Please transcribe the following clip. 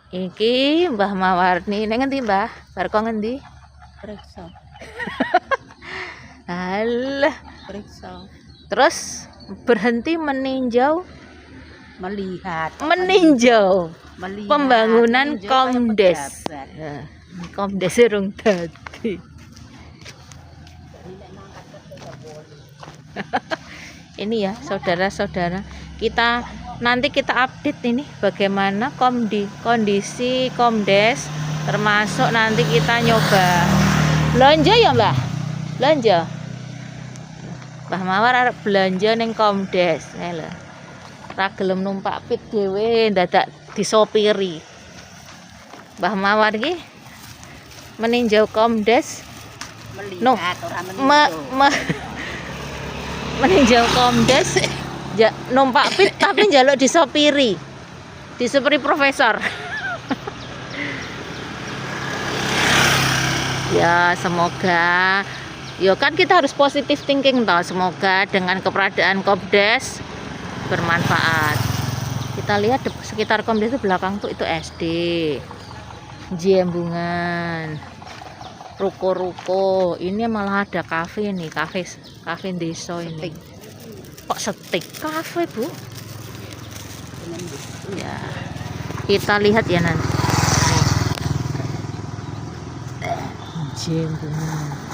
Iki Mbah Mawarni ning ngendi Mbah? Bar kok ngendi? Periksa. Alah, Periksa. terus berhenti meninjau Melihat pembangunan meninjau Komdes. kayak pejabat. Nah, Komdes urung dadi. Ini ya saudara-saudara, nanti kita update ini bagaimana kondisi Komdes, termasuk nanti kita nyoba belanja ya Mbah, belanja Mbah Mawar arep belanja ning Komdes. Lho, ra gelem numpak pit dhewe dadak disopiri. Mbah Mawar iki meninjau Komdes, Melihat orang meninjau. meninjau Komdes, numpak pit tapi njaluk disopiri profesor. Ya semoga, ya kan kita harus positive thinking toh. Semoga dengan keberadaan Komdes bermanfaat. Kita lihat sekitar Komdes itu belakang tuh itu SD, Jembungan, ruko-ruko. Ini malah ada kafe nih, kafe desa ini. Kok setik kafe Bu? Ya, kita lihat ya nanti. Jembungan.